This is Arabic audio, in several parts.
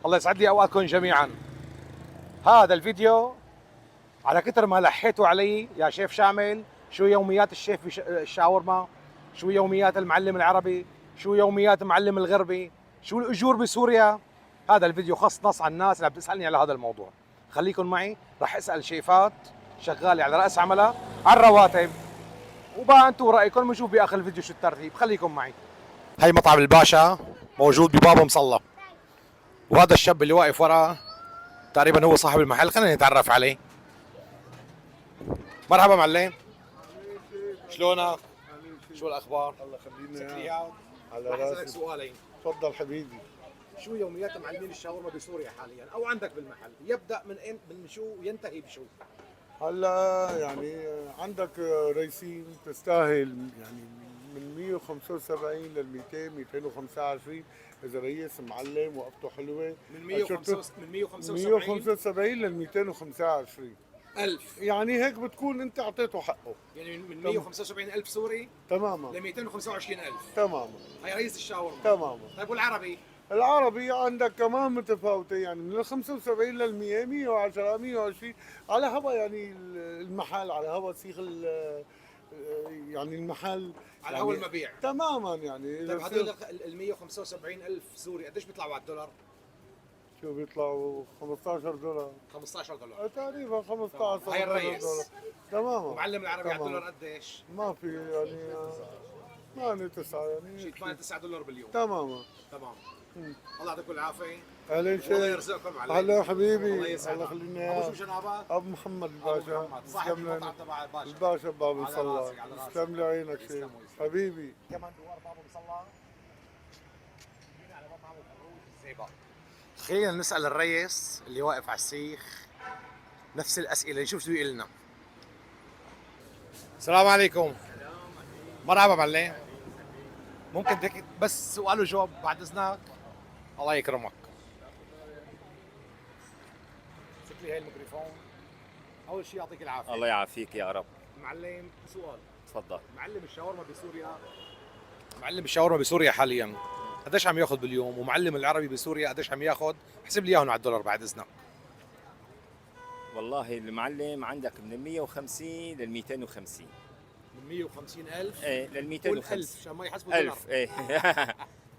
الله يسعد لي اوقاتكم جميعا. هذا الفيديو على كثر ما لحيتوا علي يا شيف شامل، شو يوميات الشيف الشاورما، شو يوميات المعلم العربي، شو يوميات المعلم الغربي، شو الاجور بسوريا. هذا الفيديو خاص نص عن الناس اللي بتسالني على هذا الموضوع. خليكم معي، راح اسال شيفات شغاله على راس عملها عن الرواتب، وبقى انتم رايكم بنشوف باخر الفيديو شو الترتيب. خليكم معي. هي مطعم الباشا موجود ببابا مصلى، وهذا الشاب اللي واقف وراه تقريبا هو صاحب المحل. خلينا نتعرف عليه. مرحبا معلم، شلونك؟ شو الاخبار؟ الله يخلينا سكري اياك. اوت. على راح اسالك راسي. سؤالين. تفضل حبيبي. شو يوميات معلمين الشاورما بسوريا حاليا او عندك بالمحل؟ يبدا من شو وينتهي بشو؟ هلا يعني عندك ريسين تستاهل يعني من 175 لل 200 225 اذا ريس معلم وقفته حلوه. من 175 175 لل 225 ألف، يعني هيك بتكون انت اعطيته حقه. يعني من 175 ألف سوري تماما ل 225 ألف. تماما هي رئيس الشاورما. تماما. طيب والعربي؟ العربي عندك كمان متفاوتة، يعني من ال 75 لل 100 110 120 على هوا يعني المحل، على هوا سيخ يعني المحل، على يعني هو المبيع. تماما. يعني طيب هذول ال 175 ألف سوري قديش بيطلعوا على الدولار؟ شو بيطلعوا $15 $15. تقريبا 15 هاي الرئيس. دولار. تماما. ومعلم العربي على تمام. الدولار قديش؟ ما في يعني 8 9 يعني شيء 8 $9 باليوم. تمام. تمام. الله يعطيكم العافيه. اهلا والله شيخ. يرزقكم علي. هلا حبيبي. الله يسعدك. الله يخليني ابو اياك. شو جنابك؟ ابو محمد ابو الباشا. محمد صاحب تسلم لنا. المطعم تبع الباشا. الباشا باب على مصلى. راسي، على راسي. تسلم لي عينك شيخ. يسلموا. حبيبي. كمان دوار بابا مصلى. جينا على مطعم الفروج الزيبق. خلينا نسال الريس اللي واقف على السيخ نفس الاسئله، نشوف شو يقول لنا. السلام عليكم. مرحبا معلم. ممكن تك بس سؤال وجواب بعد اذنك؟ الله يكرمك. سك لي هاي الميكروفون. اول شيء يعطيك العافيه. الله يعافيك يا رب. معلم سؤال. تفضل. معلم الشاورما بسوريا، معلم الشاورما بسوريا حاليا قديش عم ياخذ باليوم؟ ومعلم العربي بسوريا قديش عم ياخذ؟ احسب لي اياهم على الدولار بعد اذنك. والله المعلم عندك من ال 150 لل 250. من 150,000 ايه لل قول 250. 1000 عشان ما يحسبوا دولار. 1000 ايه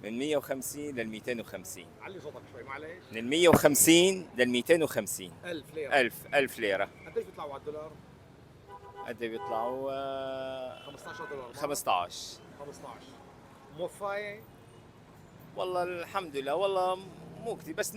من 150 لل 250. علي صوتك شوي معلش. من ال 150 لل 250. 1000 ليره. 1000 ليرة. قديش بيطلعوا على الدولار؟ قد إيه بيطلعوا؟ $15. 15. 15. موفايه؟ والله الحمد لله، والله مو كثير بس